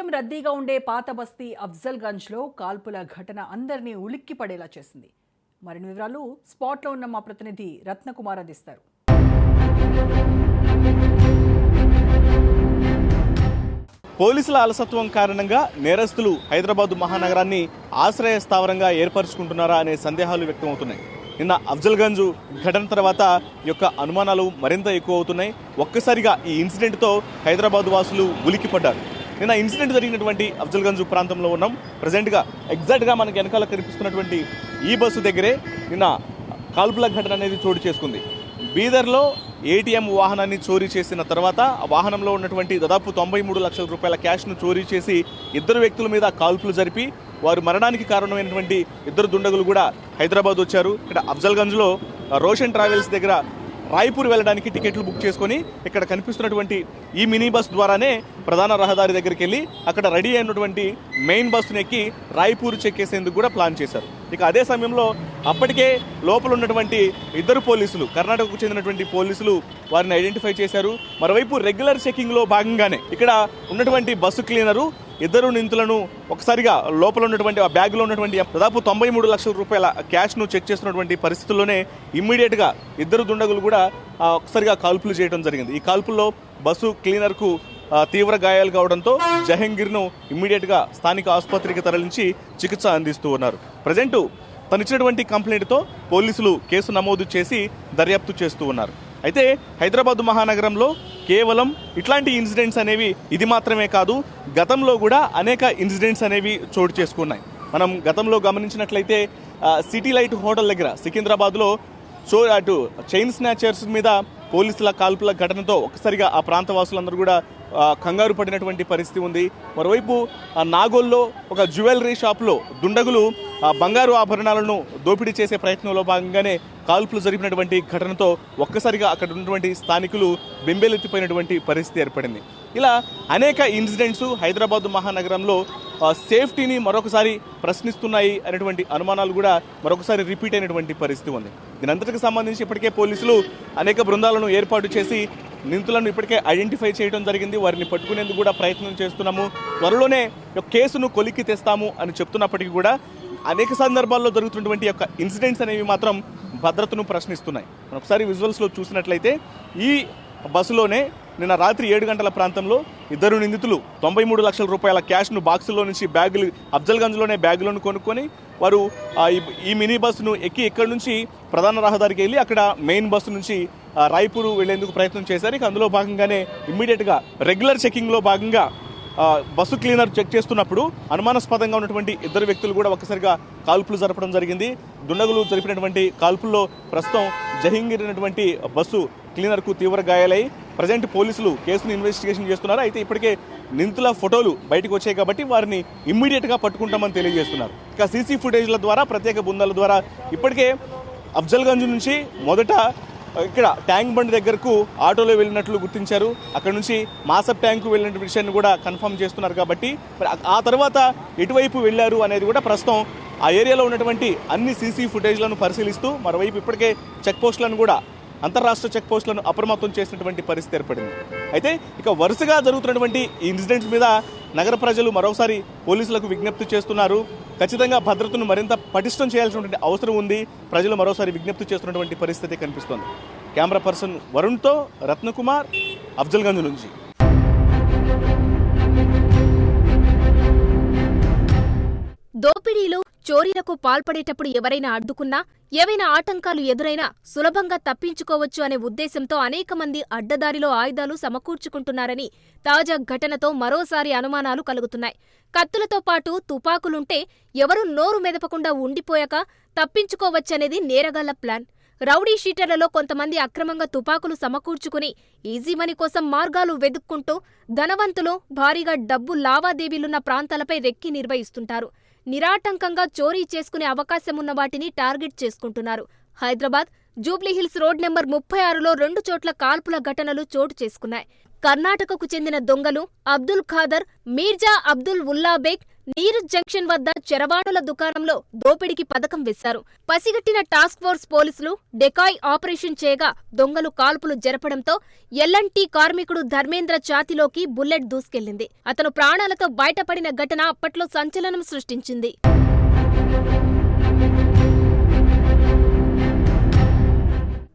నిత్యం రద్దీగా ఉండే పాత బస్తీ అఫ్జల్గంజ్లో కాల్పుల ఘటన అందరినీ ఉలిక్కి పడేలా చేసింది. మరిన్ని వివరాలు స్పాట్లో ఉన్న మా ప్రతినిధి రత్నకుమార్ అందిస్తారు. పోలీసుల అలసత్వం కారణంగా నేరస్తులు హైదరాబాద్ మహానగరాన్ని ఆశ్రయ స్థావరంగా ఏర్పరచుకుంటున్నారా అనే సందేహాలు వ్యక్తమవుతున్నాయి. నిన్న అఫ్జల్గంజ్ ఘటన తర్వాత యొక్క అనుమానాలు మరింత ఎక్కువ అవుతున్నాయి. ఒక్కసారిగా ఈ ఇన్సిడెంట్తో హైదరాబాద్ వాసులు ఉలిక్కిపడ్డారు. నిన్న ఇన్సిడెంట్ జరిగినటువంటి అఫ్జల్గంజ్ ప్రాంతంలో ఉన్నాం. ప్రజెంట్గా ఎగ్జాక్ట్గా మనకి వెనకాల కనిపిస్తున్నటువంటి ఈ బస్సు దగ్గరే నిన్న కాల్పుల ఘటన అనేది చోటు చేసుకుంది. బీదర్లో ఏటీఎం వాహనాన్ని చోరీ చేసిన తర్వాత ఆ వాహనంలో ఉన్నటువంటి దాదాపు 93 లక్షల రూపాయల క్యాష్ను చోరీ చేసి ఇద్దరు వ్యక్తుల మీద కాల్పులు జరిపి వారు మరణానికి కారణమైనటువంటి ఇద్దరు దుండగులు కూడా హైదరాబాద్ వచ్చారు. ఇక్కడ అఫ్జల్గంజ్లో రోషన్ ట్రావెల్స్ దగ్గర రాయ్పూర్ వెళ్ళడానికి టికెట్లు బుక్ చేసుకొని ఇక్కడ కనిపిస్తున్నటువంటి ఈ మినీ బస్ ద్వారానే ప్రధాన రహదారి దగ్గరికి వెళ్ళి అక్కడ రెడీ అయినటువంటి మెయిన్ బస్సును ఎక్కి రాయ్పూర్ చెక్కేసేందుకు కూడా ప్లాన్ చేశారు. ఇక అదే సమయంలో అప్పటికే లోపల ఉన్నటువంటి ఇద్దరు పోలీసులు, కర్ణాటకకు చెందినటువంటి పోలీసులు వారిని ఐడెంటిఫై చేశారు. మరోవైపు రెగ్యులర్ చెకింగ్లో భాగంగానే ఇక్కడ ఉన్నటువంటి బస్సు క్లీనరు ఇద్దరు నిందితులను ఒకసారిగా లోపల ఉన్నటువంటి ఆ బ్యాగ్లో ఉన్నటువంటి దాదాపు 93 లక్షల రూపాయల క్యాష్ను చెక్ చేస్తున్నటువంటి పరిస్థితుల్లోనే ఇమ్మీడియట్గా ఇద్దరు దుండగులు కూడా ఒకసారిగా కాల్పులు చేయడం జరిగింది. ఈ కాల్పుల్లో బస్సు క్లీనర్కు తీవ్ర గాయాలు కావడంతో జహంగీర్ను ఇమ్మీడియట్గా స్థానిక ఆసుపత్రికి తరలించి చికిత్స అందిస్తూ ఉన్నారు. ప్రజెంట్ తనిచ్చినటువంటి కంప్లైంట్తో పోలీసులు కేసు నమోదు చేసి దర్యాప్తు చేస్తూ ఉన్నారు. అయితే హైదరాబాద్ మహానగరంలో కేవలం ఇట్లాంటి ఇన్సిడెంట్స్ అనేవి ఇది మాత్రమే కాదు, గతంలో కూడా అనేక ఇన్సిడెంట్స్ అనేవి చోటు చేసుకున్నాయి. మనం గతంలో గమనించినట్లయితే సిటీ లైట్ హోటల్ దగ్గర సికింద్రాబాద్లో అటు చైన్ స్నాచర్స్ మీద పోలీసుల కాల్పుల ఘటనతో ఒక్కసారిగా ఆ ప్రాంత వాసులందరూ కూడా కంగారు పడినటువంటి పరిస్థితి ఉంది. మరోవైపు నాగోల్లో ఒక జ్యువెలరీ షాప్లో దుండగులు బంగారు ఆభరణాలను దోపిడీ చేసే ప్రయత్నంలో భాగంగానే కాల్పులు జరిపినటువంటి ఘటనతో ఒక్కసారిగా అక్కడ ఉన్నటువంటి స్థానికులు బెంబేలెత్తిపోయినటువంటి పరిస్థితి ఏర్పడింది. ఇలా అనేక ఇన్సిడెంట్స్ హైదరాబాద్ మహానగరంలో సేఫ్టీని మరొకసారి ప్రశ్నిస్తున్నాయి అనేటువంటి అనుమానాలు కూడా మరొకసారి రిపీట్ అయినటువంటి పరిస్థితి ఉంది. దీనంతటికి సంబంధించి ఇప్పటికే పోలీసులు అనేక బృందాలను ఏర్పాటు చేసి నిందితులను ఇప్పటికే ఐడెంటిఫై చేయడం జరిగింది. వారిని పట్టుకునేందుకు కూడా ప్రయత్నం చేస్తున్నాము. త్వరలోనే కేసును కొలిక్కి తెస్తాము అని చెప్తున్నప్పటికీ కూడా అనేక సందర్భాల్లో జరుగుతున్నటువంటి యొక్క ఇన్సిడెంట్స్ అనేవి మాత్రం భద్రతను ప్రశ్నిస్తున్నాయి. మనం ఒకసారి విజువల్స్లో చూసినట్లయితే ఈ బస్సులోనే నిన్న రాత్రి 7 గంటల ప్రాంతంలో ఇద్దరు నిందితులు 93 లక్షల రూపాయల క్యాష్ను బాక్సులో నుంచి బ్యాగులు అఫ్జల్గంజ్లోనే బ్యాగులను కొనుక్కొని వారు ఈ మినీ బస్సును ఎక్కి ఇక్కడి నుంచి ప్రధాన రహదారికి వెళ్ళి అక్కడ మెయిన్ బస్సు నుంచి రాయ్పూర్ వెళ్లేందుకు ప్రయత్నం చేశారు. ఇక అందులో భాగంగానే ఇమ్మీడియట్గా రెగ్యులర్ చెకింగ్లో భాగంగా బస్సు క్లీనర్ చెక్ చేస్తున్నప్పుడు అనుమానాస్పదంగా ఉన్నటువంటి ఇద్దరు వ్యక్తులు కూడా ఒక్కసారిగా కాల్పులు జరపడం జరిగింది. దుండగులు జరిపినటువంటి కాల్పుల్లో ప్రస్తుతం జహంగీర్ అయినటువంటి బస్సు క్లీనర్కు తీవ్ర గాయాలై ప్రజెంట్ పోలీసులు కేసును ఇన్వెస్టిగేషన్ చేస్తున్నారు. అయితే ఇప్పటికే నిందితుల ఫోటోలు బయటకు వచ్చాయి కాబట్టి వారిని ఇమ్మీడియట్గా పట్టుకుంటామని తెలియజేస్తున్నారు. ఇక సీసీ ఫుటేజ్ల ద్వారా ప్రత్యేక బృందాల ద్వారా ఇప్పటికే అఫ్జల్గంజ్ నుంచి మొదట ఇక్కడ ట్యాంక్ బండ్ దగ్గరకు ఆటోలో వెళ్ళినట్లు గుర్తించారు. అక్కడ నుంచి మాసప్ ట్యాంకు వెళ్ళిన విషయాన్ని కూడా కన్ఫర్మ్ చేస్తున్నారు. కాబట్టి ఆ తర్వాత ఎటువైపు వెళ్ళారు అనేది కూడా ప్రస్తుతం ఆ ఏరియాలో ఉన్నటువంటి అన్ని సీసీ ఫుటేజ్లను పరిశీలిస్తూ మరోవైపు ఇప్పటికే చెక్ పోస్టులను కూడా అంతర్రాష్ట్ర చెక్ పోస్టులను అప్రమత్తం చేసినటువంటి పరిస్థితి ఏర్పడింది. అయితే ఇక వరుసగా జరుగుతున్నటువంటి ఈ ఇన్సిడెంట్స్ మీద నగర ప్రజలు మరోసారి పోలీసులకు విజ్ఞప్తి చేస్తున్నారు. ఖచ్చితంగా భద్రతను మరింత పటిష్టం చేయాల్సినటువంటి అవసరం ఉంది. ప్రజలు మరోసారి విజ్ఞప్తి చేస్తున్నటువంటి పరిస్థితి కనిపిస్తోంది. కెమెరా పర్సన్ వరుణ్తో రత్నకుమార్, అఫ్జల్గంజ్ నుంచి. దోపిడీలు, చోరీలకు పాల్పడేటప్పుడు ఎవరైనా అడ్డుకున్నా, ఏవైనా ఆటంకాలు ఎదురైనా సులభంగా తప్పించుకోవచ్చు అనే ఉద్దేశంతో అనేక మంది అడ్డదారిలో ఆయుధాలు సమకూర్చుకుంటున్నారని తాజా ఘటనతో మరోసారి అనుమానాలు కలుగుతున్నాయి. కత్తులతో పాటు తుపాకులుంటే ఎవరూ నోరు మెదపకుండా ఉండిపోయాక తప్పించుకోవచ్చనేది నేరగాళ్ల ప్లాన్. రౌడీ షీటర్లలో కొంతమంది అక్రమంగా తుపాకులు సమకూర్చుకుని ఈజీ మనీ కోసం మార్గాలు వెదుక్కుంటూ ధనవంతులు భారీగా డబ్బు లావాదేవీలున్న ప్రాంతాలపై రెక్కి నిర్వహిస్తుంటారు. నిరాటంకంగా చోరీ చేసుకునే అవకాశమున్న వాటిని టార్గెట్ చేసుకుంటున్నారు. హైదరాబాద్, జూబ్లీహిల్స్ రోడ్ నెంబర్ 36లో 2 చోట్ల కాల్పుల ఘటనలు చోటు చేసుకున్నాయి. కర్ణాటకకు చెందిన దొంగలు అబ్దుల్ ఖాదర్, మీర్జా అబ్దుల్ ఉల్లాబేగ్ నీరజ్ జంక్షన్ వద్ద చరవాణుల దుకాణంలో దోపిడీకి పథకం వేశారు. పసిగట్టిన టాస్క్ ఫోర్స్ పోలీసులు డెకాయ్ ఆపరేషన్ చేయగా దొంగలు కాల్పులు జరపడంతో ఎల్ఎన్టీ కార్మికుడు ధర్మేంద్ర ఛాతీలోకి బుల్లెట్ దూసుకెళ్లింది. అతను ప్రాణాలతో బయటపడిన ఘటన అప్పట్లో సంచలనం సృష్టించింది.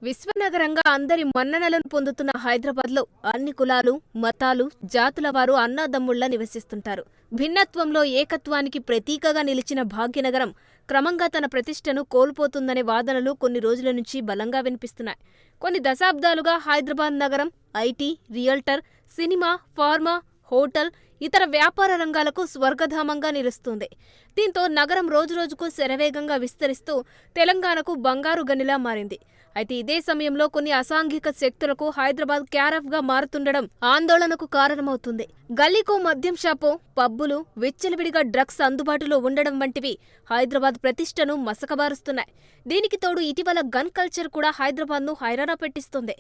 విశ్వనగరంగా అందరి మన్ననలను పొందుతున్న హైదరాబాద్లో అన్ని కులాలు, మతాలు, జాతుల వారు అన్నాదమ్ముళ్లా నివసిస్తుంటారు. భిన్నత్వంలో ఏకత్వానికి ప్రతీకగా నిలిచిన భాగ్యనగరం క్రమంగా తన ప్రతిష్టను కోల్పోతుందనే వాదనలు కొన్ని రోజుల నుంచి బలంగా వినిపిస్తున్నాయి. కొన్ని దశాబ్దాలుగా హైదరాబాద్ నగరం IT, realtor, cinema, pharma, hotel, ఇతర వ్యాపార రంగాలకు స్వర్గధామంగా నిలుస్తుంది. దీంతో నగరం రోజురోజుకు శరవేగంగా విస్తరిస్తూ తెలంగాణకు బంగారు గనిలా మారింది. అయితే ఇదే సమయంలో కొన్ని అసాంఘిక శక్తులకు హైదరాబాద్ క్యారఫ్గా మారుతుండడం ఆందోళనకు కారణమవుతుంది. గల్లీకో మద్యం షాపు, పబ్బులు, విచ్చలవిడిగా డ్రగ్స్ అందుబాటులో ఉండడం వంటివి హైదరాబాద్ ప్రతిష్టను మసకబారుస్తున్నాయి. దీనికి తోడు ఇటీవల గన్ కల్చర్ కూడా హైదరాబాద్ను హైరాణ పెట్టిస్తుంది.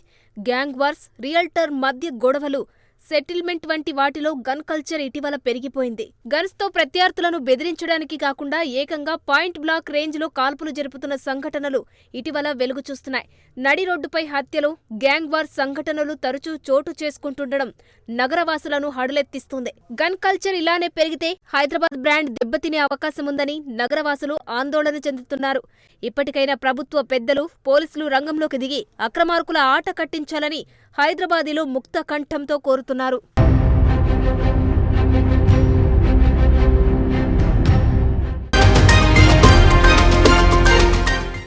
గ్యాంగ్ వార్స్, రియల్టర్ మధ్య గొడవలు, సెటిల్మెంట్ వంటి వాటిలో గన్ కల్చర్ ఇటీవల పెరిగిపోయింది. గన్స్తో ప్రత్యర్థులను బెదిరించడానికి కాకుండా ఏకంగా పాయింట్ బ్లాక్ రేంజ్లో కాల్పులు జరుపుతున్న సంఘటనలు ఇటీవల వెలుగు చూస్తున్నాయి. నడి రోడ్డుపై హత్యలు, గ్యాంగ్ వార్ సంఘటనలు తరచూ చోటు చేసుకుంటుండడం నగరవాసులను హడలెత్తిస్తుంది. గన్ కల్చర్ ఇలానే పెరిగితే హైదరాబాద్ బ్రాండ్ దెబ్బతినే అవకాశముందని నగరవాసులు ఆందోళన చెందుతున్నారు. ఇప్పటికైనా ప్రభుత్వ పెద్దలు, పోలీసులు రంగంలోకి దిగి అక్రమార్కుల ఆట కట్టించాలని హైదరాబాదీలో ముక్త కంఠంతో కోరుతున్నారు.